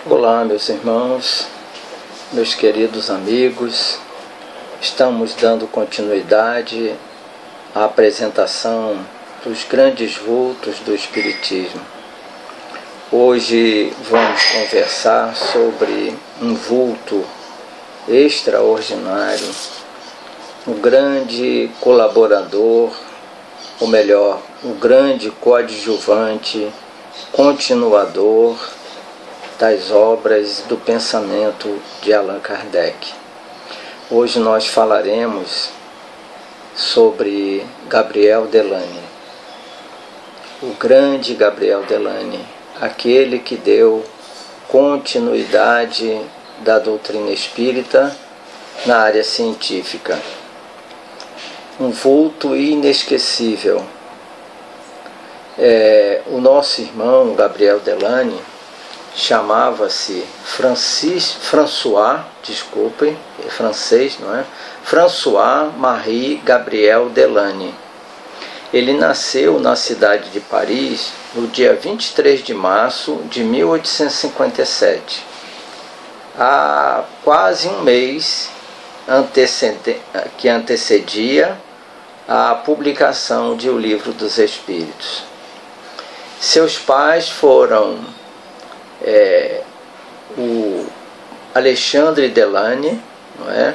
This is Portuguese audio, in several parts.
Olá, meus irmãos, meus queridos amigos. Estamos dando continuidade à apresentação dos grandes vultos do Espiritismo. Hoje vamos conversar sobre um vulto extraordinário, o grande colaborador, ou melhor, o grande coadjuvante, continuador das obras do pensamento de Allan Kardec. Hoje nós falaremos sobre Gabriel Delany, o grande Gabriel Delany, aquele que deu continuidade da doutrina espírita na área científica. Um vulto inesquecível. O nosso irmão Gabriel Delany chamava-se François Marie Gabriel Delany. Ele nasceu na cidade de Paris no dia 23 de março de 1857. Há quase um mês que antecedia a publicação de O Livro dos Espíritos. Seus pais foram o Alexandre Delany, não é?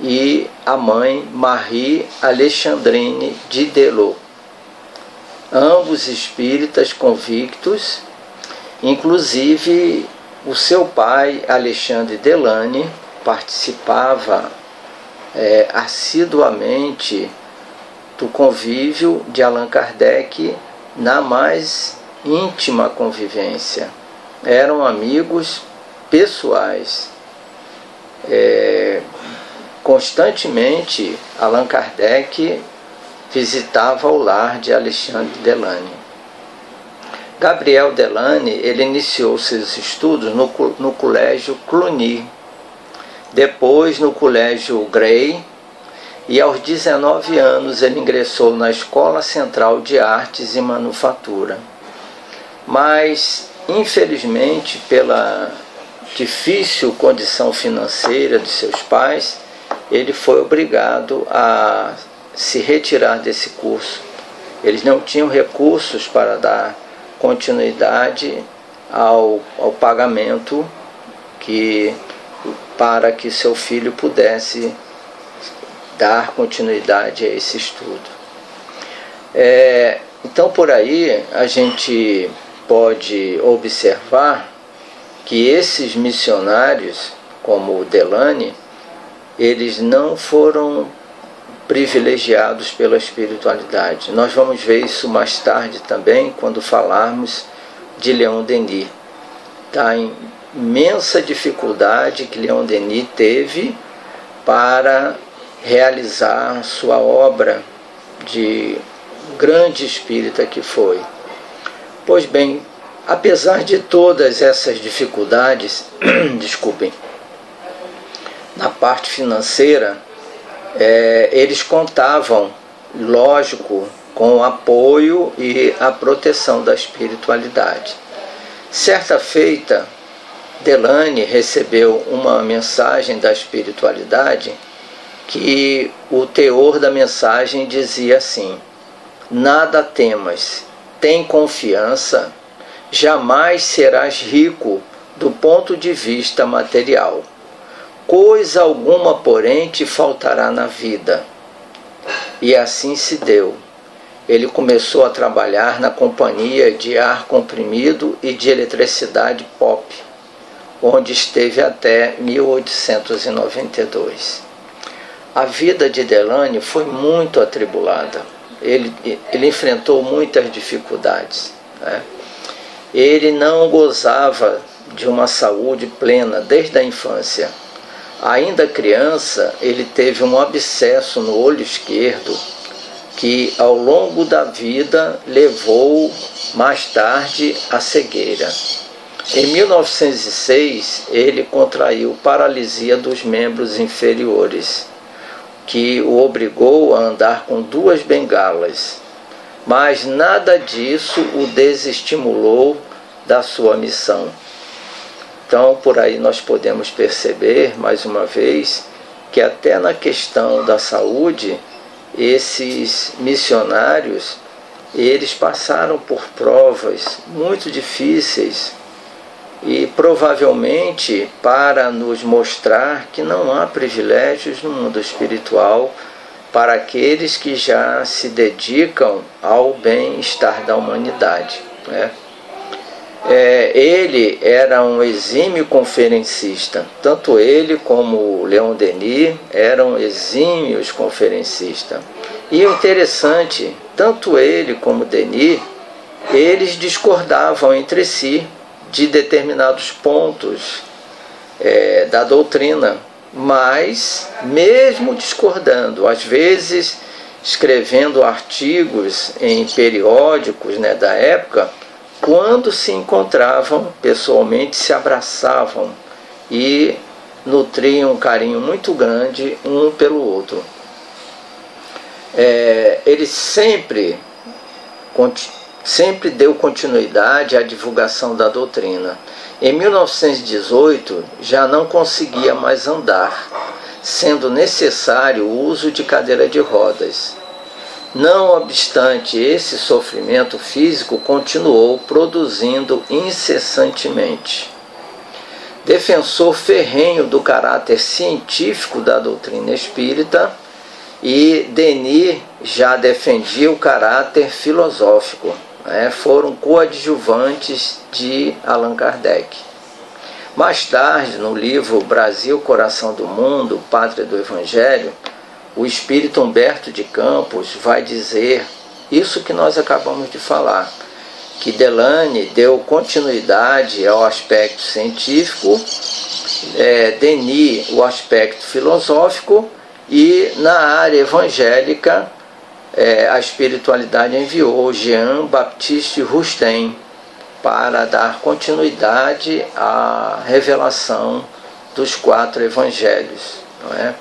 E a mãe Marie Alexandrine Didelot, ambos espíritas convictos. Inclusive o seu pai, Alexandre Delany, participava assiduamente do convívio de Allan Kardec na mais íntima convivência. Eram amigos pessoais. Constantemente Allan Kardec visitava o lar de Alexandre Delany. Gabriel Delany, ele iniciou seus estudos no colégio Cluny, depois no colégio Grey, e aos 19 anos ele ingressou na Escola Central de Artes e Manufatura. Mas infelizmente, pela difícil condição financeira de seus pais, ele foi obrigado a se retirar desse curso. Eles não tinham recursos para dar continuidade ao pagamento para que seu filho pudesse dar continuidade a esse estudo. Então, por aí, a gente pode observar que esses missionários, como o Delany, eles não foram privilegiados pela espiritualidade. Nós vamos ver isso mais tarde também, quando falarmos de Leon Denis, da imensa dificuldade que Leon Denis teve para realizar sua obra de grande espírita que foi. Pois bem, apesar de todas essas dificuldades, na parte financeira, eles contavam, lógico, com o apoio e a proteção da espiritualidade. Certa feita, Delany recebeu uma mensagem da espiritualidade que o teor da mensagem dizia assim: nada temas, tem confiança, jamais serás rico do ponto de vista material. Coisa alguma, porém, te faltará na vida. E assim se deu. Ele começou a trabalhar na companhia de ar comprimido e de eletricidade Pop, onde esteve até 1892. A vida de Delany foi muito atribulada. Ele enfrentou muitas dificuldades, né? Ele não gozava de uma saúde plena desde a infância. Ainda criança, ele teve um abscesso no olho esquerdo que, ao longo da vida, levou mais tarde à cegueira. Em 1906, ele contraiu paralisia dos membros inferiores, que o obrigou a andar com 2 bengalas, mas nada disso o desestimulou da sua missão. Então, por aí nós podemos perceber, mais uma vez, que até na questão da saúde, esses missionários, eles passaram por provas muito difíceis e provavelmente para nos mostrar que não há privilégios no mundo espiritual para aqueles que já se dedicam ao bem-estar da humanidade, né? Ele era um exímio conferencista, tanto ele como Leon Denis eram exímios conferencistas. E o interessante, tanto ele como Denis, eles discordavam entre si de determinados pontos da doutrina, mas mesmo discordando, às vezes escrevendo artigos em periódicos, né, da época, quando se encontravam pessoalmente, se abraçavam e nutriam um carinho muito grande um pelo outro. Ele sempre deu continuidade à divulgação da doutrina. Em 1918, já não conseguia mais andar, sendo necessário o uso de cadeira de rodas. Não obstante esse sofrimento físico, continuou produzindo incessantemente. Defensor ferrenho do caráter científico da doutrina espírita, e Denis já defendia o caráter filosófico, né? Foram coadjuvantes de Allan Kardec. Mais tarde, no livro Brasil, Coração do Mundo, Pátria do Evangelho, o espírito Humberto de Campos vai dizer isso que nós acabamos de falar, que Delane deu continuidade ao aspecto científico, Denis o aspecto filosófico, e na área evangélica a espiritualidade enviou Jean-Baptiste Rustem para dar continuidade à revelação dos 4 evangelhos, não é?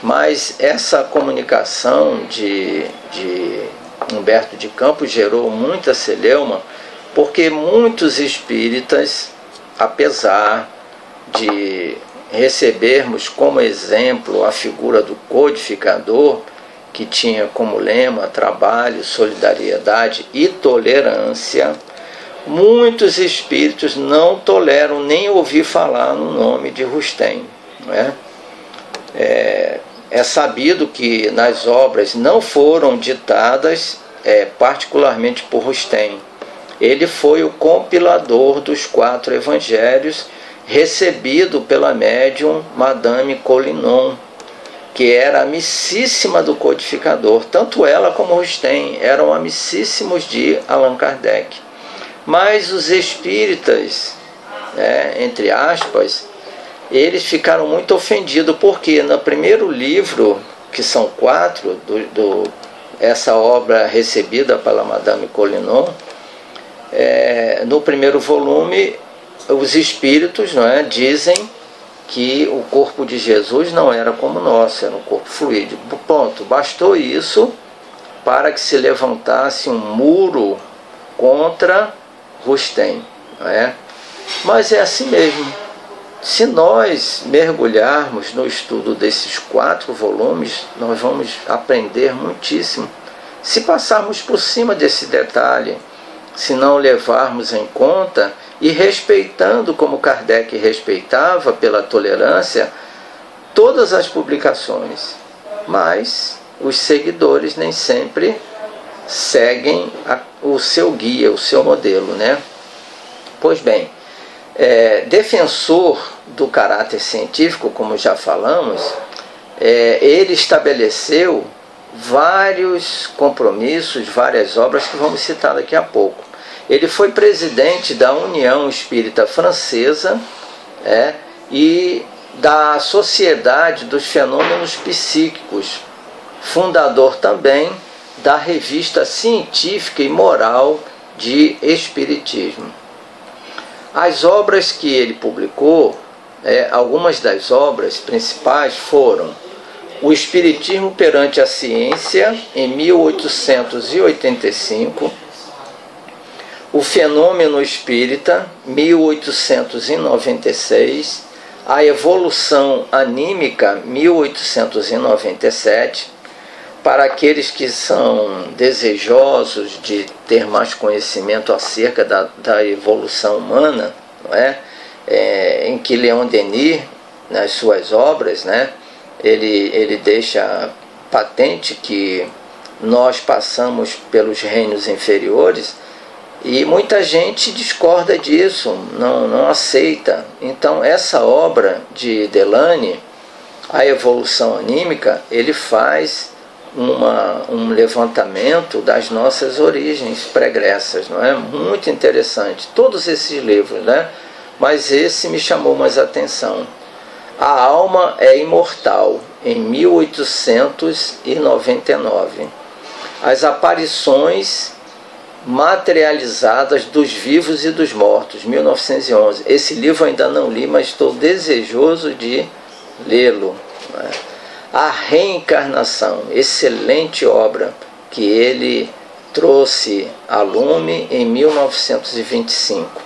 Mas essa comunicação de Humberto de Campos gerou muita celeuma, porque muitos espíritas, apesar de recebermos como exemplo a figura do codificador, que tinha como lema trabalho, solidariedade e tolerância, muitos espíritos não toleram nem ouvir falar no nome de Rustem, não é? É sabido que nas obras não foram ditadas particularmente por Rustem. Ele foi o compilador dos 4 evangelhos, recebido pela médium Madame Collinon, que era amicíssima do codificador. Tanto ela como Rustem eram amicíssimos de Allan Kardec. Mas os espíritas, entre aspas, eles ficaram muito ofendidos, porque no primeiro livro, que são 4, essa obra recebida pela Madame Collinon, no primeiro volume, os espíritos, dizem que o corpo de Jesus não era como o nosso, era um corpo fluídico. Ponto. Bastou isso para que se levantasse um muro contra Rustem, não é? Mas é assim mesmo. Se nós mergulharmos no estudo desses 4 volumes, nós vamos aprender muitíssimo. Se passarmos por cima desse detalhe, se não levarmos em conta e respeitando como Kardec respeitava pela tolerância todas as publicações, mas os seguidores nem sempre seguem o seu guia, o seu modelo, né? Pois bem, defensor do caráter científico, como já falamos, ele estabeleceu vários compromissos, várias obras que vamos citar daqui a pouco. Ele foi presidente da União Espírita Francesa e da Sociedade dos Fenômenos Psíquicos, fundador também da Revista Científica e Moral de Espiritismo. As obras que ele publicou, algumas das obras principais foram O Espiritismo perante a Ciência, em 1885, O Fenômeno Espírita, 1896, A Evolução Anímica, 1897, para aqueles que são desejosos de ter mais conhecimento acerca da evolução humana, não é? Em que Leon Denis, nas suas obras, né, ele deixa patente que nós passamos pelos reinos inferiores, e muita gente discorda disso, não aceita. Então essa obra de Delany, A Evolução Anímica, ele faz um levantamento das nossas origens pregressas, não é? Muito interessante, todos esses livros, né? Mas esse me chamou mais atenção. A Alma é Imortal, em 1899. As aparições materializadas dos vivos e dos mortos, 1911. Esse livro eu ainda não li, mas estou desejoso de lê-lo. A Reencarnação, excelente obra que ele trouxe a lume em 1925.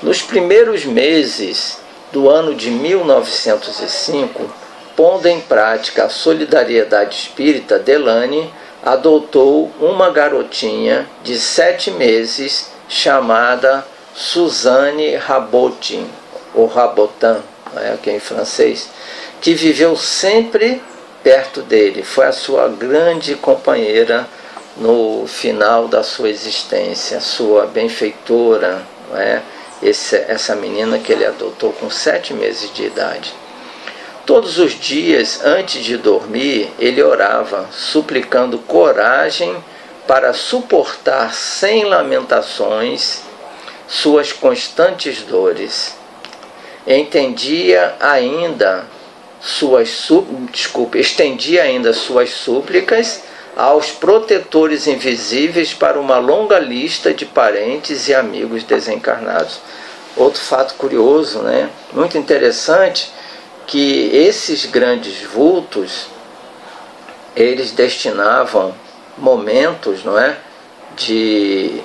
Nos primeiros meses do ano de 1905, pondo em prática a solidariedade espírita, Delany adotou uma garotinha de 7 meses chamada Suzanne Rabotin, ou Rabotin, que é em francês, que viveu sempre perto dele. Foi a sua grande companheira no final da sua existência, sua benfeitora, essa menina que ele adotou com 7 meses de idade. Todos os dias, antes de dormir, ele orava, suplicando coragem para suportar sem lamentações suas constantes dores. Estendia ainda suas súplicas aos protetores invisíveis para uma longa lista de parentes e amigos desencarnados. Outro fato curioso, muito interessante, que esses grandes vultos, eles destinavam momentos, de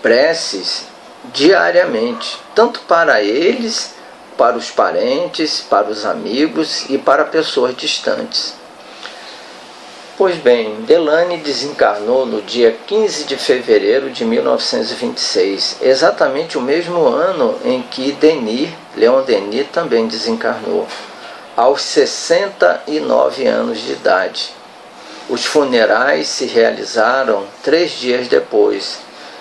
preces diariamente, tanto para eles, para os parentes, para os amigos e para pessoas distantes. Pois bem, Delany desencarnou no dia 15 de fevereiro de 1926, exatamente o mesmo ano em que Leon Denis também desencarnou, aos 69 anos de idade. Os funerais se realizaram 3 dias depois.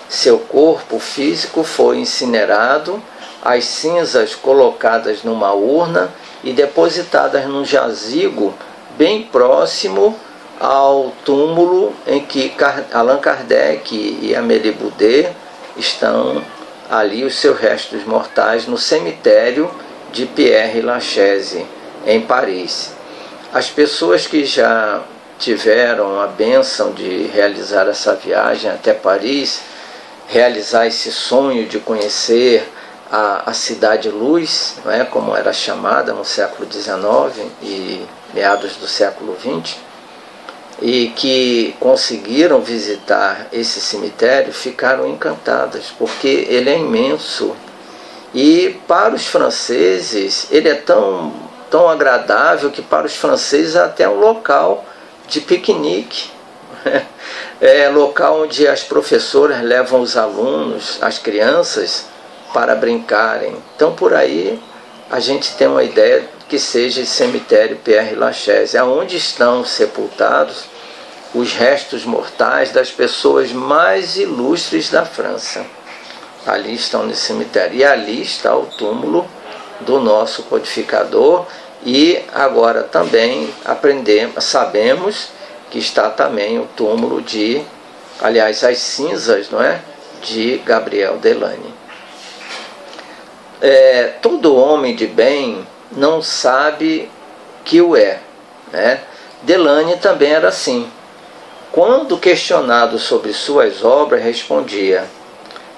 Seu corpo físico foi incinerado, as cinzas colocadas numa urna e depositadas num jazigo bem próximo ao túmulo em que Allan Kardec e Amélie Boudet estão ali, os seus restos mortais, no cemitério de Père-Lachaise, em Paris. As pessoas que já tiveram a bênção de realizar essa viagem até Paris, realizar esse sonho de conhecer a Cidade Luz, como era chamada no século XIX e meados do século XX, e que conseguiram visitar esse cemitério, ficaram encantadas, porque ele é imenso. E para os franceses, ele é tão agradável que para os franceses é até um local de piquenique. É local onde as professoras levam os alunos, as crianças, para brincarem. Então por aí a gente tem uma ideia que seja esse cemitério Père-Lachaise, onde estão sepultados os restos mortais das pessoas mais ilustres da França. Ali estão nesse cemitério. E ali está o túmulo do nosso codificador. E agora também sabemos que está também o túmulo aliás, as cinzas, de Gabriel Delany. Todo homem de bem não sabe que o é. Delany também era assim. Quando questionado sobre suas obras, respondia: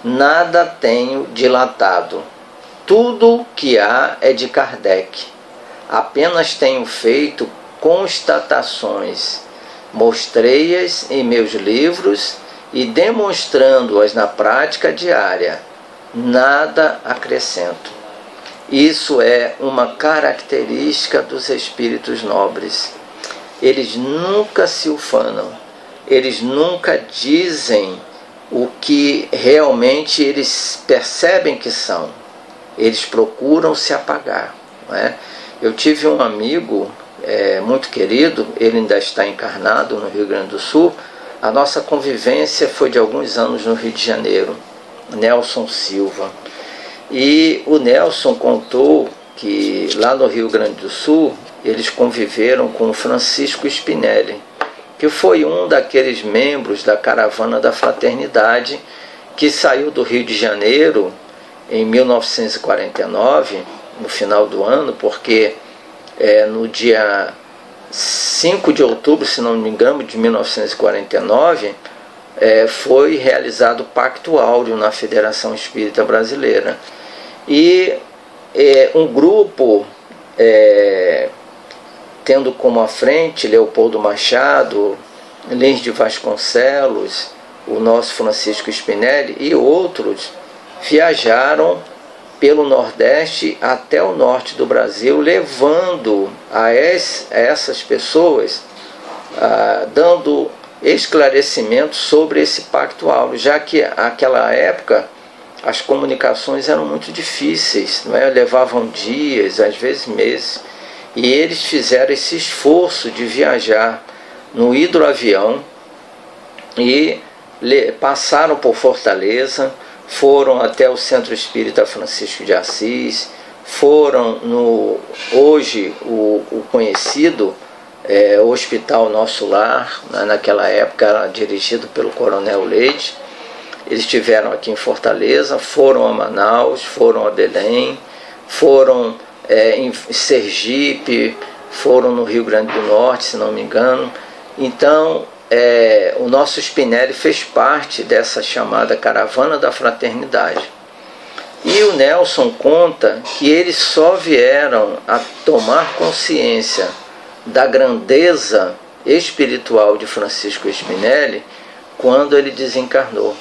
nada tenho dilatado. Tudo que há é de Kardec. Apenas tenho feito constatações. Mostrei-as em meus livros e demonstrando-as na prática diária, nada acrescento. Isso é uma característica dos espíritos nobres. Eles nunca se ufanam, eles nunca dizem o que realmente eles percebem que são. Eles procuram se apagar, não é? Eu tive um amigo muito querido, ele ainda está encarnado no Rio Grande do Sul. A nossa convivência foi de alguns anos no Rio de Janeiro, Nelson Silva. E o Nelson contou que lá no Rio Grande do Sul eles conviveram com o Francisco Spinelli, que foi um daqueles membros da Caravana da Fraternidade que saiu do Rio de Janeiro em 1949, no final do ano, porque no dia 5 de outubro, se não me engano, de 1949, foi realizado o Pacto Áureo na Federação Espírita Brasileira. E um grupo, tendo como à frente Leopoldo Machado, Lins de Vasconcelos, o nosso Francisco Spinelli e outros, viajaram pelo Nordeste até o norte do Brasil, levando a essas pessoas, dando esclarecimentos sobre esse Pacto Áureo, já que naquela época as comunicações eram muito difíceis, não é? Levavam dias, às vezes meses, e eles fizeram esse esforço de viajar no hidroavião e passaram por Fortaleza, foram até o Centro Espírita Francisco de Assis, foram hoje o conhecido Hospital Nosso Lar, naquela época era dirigido pelo Coronel Leite. Eles estiveram aqui em Fortaleza, foram a Manaus, foram a Belém, foram em Sergipe, foram no Rio Grande do Norte, se não me engano. Então, o nosso Spinelli fez parte dessa chamada Caravana da Fraternidade. E o Nelson conta que eles só vieram a tomar consciência da grandeza espiritual de Francisco Spinelli quando ele desencarnou.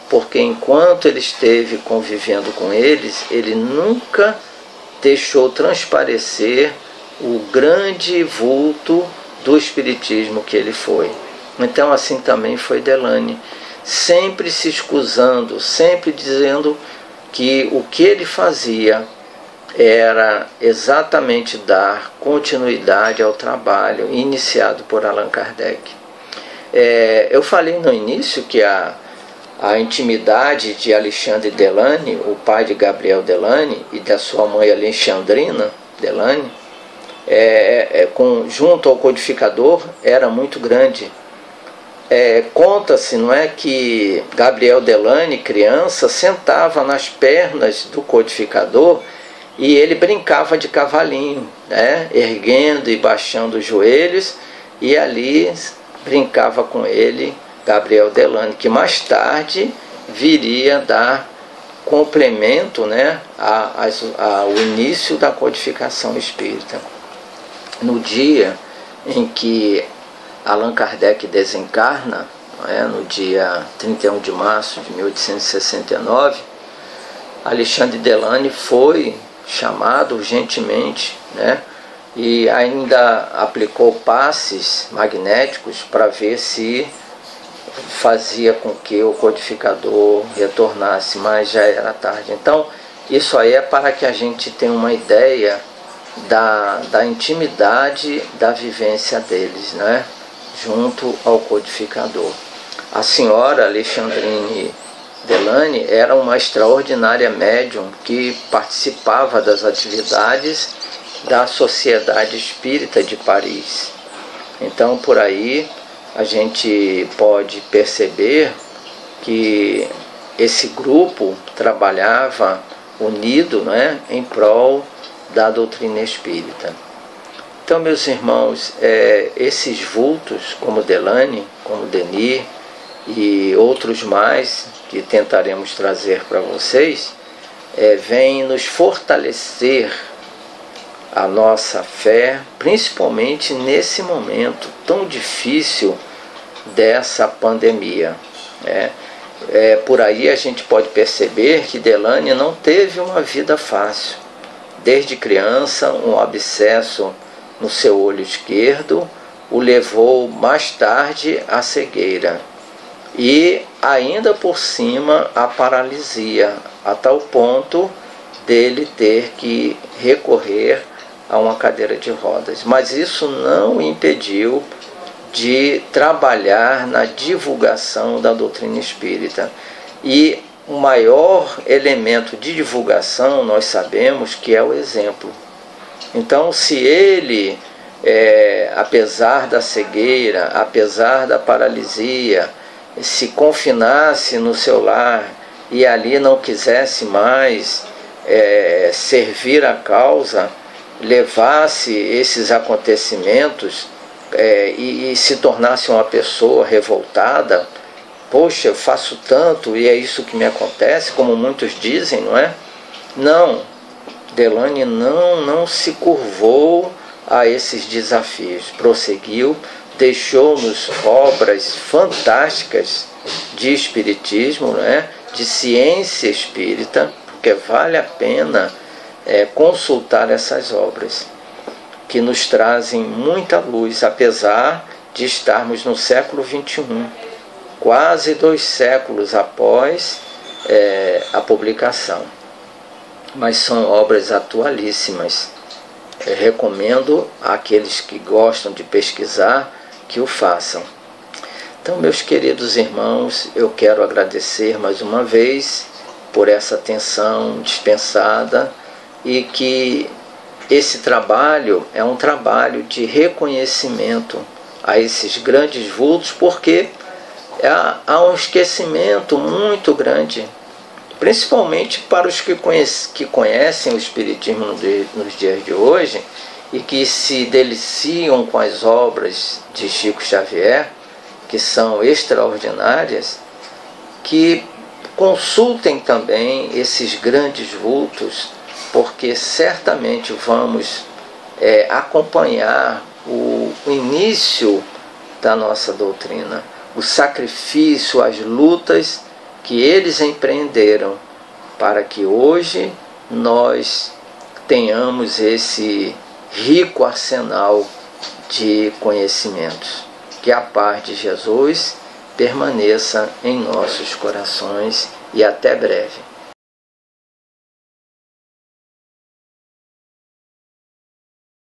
Porque enquanto ele esteve convivendo com eles, ele nunca deixou transparecer o grande vulto do espiritismo que ele foi. Então assim também foi Delany, sempre se escusando, sempre dizendo que o que ele fazia era exatamente dar continuidade ao trabalho iniciado por Allan Kardec. Eu falei no início que a intimidade de Alexandre Delany, o pai de Gabriel Delany, e da sua mãe Alexandrina Delany, junto ao codificador, era muito grande. Conta-se, não é, que Gabriel Delany, criança, sentava nas pernas do codificador e ele brincava de cavalinho, né, erguendo e baixando os joelhos, e ali brincava com ele Gabriel Delany, que mais tarde viria dar complemento, né, ao início da codificação espírita. No dia em que Allan Kardec desencarna, no dia 31 de março de 1869, Alexandre Delany foi chamado urgentemente, né, e ainda aplicou passes magnéticos para ver se fazia com que o codificador retornasse, mas já era tarde. Então, isso aí é para que a gente tenha uma ideia da intimidade da vivência deles, né, junto ao codificador. A senhora Alexandrine Delany era uma extraordinária médium que participava das atividades da Sociedade Espírita de Paris. Então, por aí, a gente pode perceber que esse grupo trabalhava unido, né, em prol da doutrina espírita. Então, meus irmãos, esses vultos, como Delany, como Denis e outros mais que tentaremos trazer para vocês, vêm nos fortalecer a nossa fé, principalmente nesse momento tão difícil dessa pandemia, Por aí a gente pode perceber que Delane não teve uma vida fácil. Desde criança, um abscesso no seu olho esquerdo o levou mais tarde à cegueira e ainda por cima a paralisia, a tal ponto dele ter que recorrer a uma cadeira de rodas. Mas isso não o impediu de trabalhar na divulgação da doutrina espírita. E o maior elemento de divulgação, nós sabemos que é o exemplo. Então, se ele, apesar da cegueira, apesar da paralisia, se confinasse no seu lar e ali não quisesse mais servir a causa, levasse esses acontecimentos e se tornasse uma pessoa revoltada, poxa, eu faço tanto e é isso que me acontece, como muitos dizem, não é? Não, Delane não se curvou a esses desafios, prosseguiu, deixou-nos obras fantásticas de espiritismo, não é? De ciência espírita, porque vale a pena consultar essas obras, que nos trazem muita luz, apesar de estarmos no século XXI, quase 2 séculos após a publicação. Mas são obras atualíssimas. Recomendo àqueles que gostam de pesquisar que o façam. Então, meus queridos irmãos, eu quero agradecer mais uma vez por essa atenção dispensada e que esse trabalho é um trabalho de reconhecimento a esses grandes vultos, porque há um esquecimento muito grande, principalmente para os que conhecem o Espiritismo nos dias de hoje e que se deliciam com as obras de Chico Xavier, que são extraordinárias, que consultem também esses grandes vultos, porque certamente vamos acompanhar o início da nossa doutrina, o sacrifício, as lutas que eles empreenderam para que hoje nós tenhamos esse rico arsenal de conhecimentos. Que a paz de Jesus permaneça em nossos corações e até breve.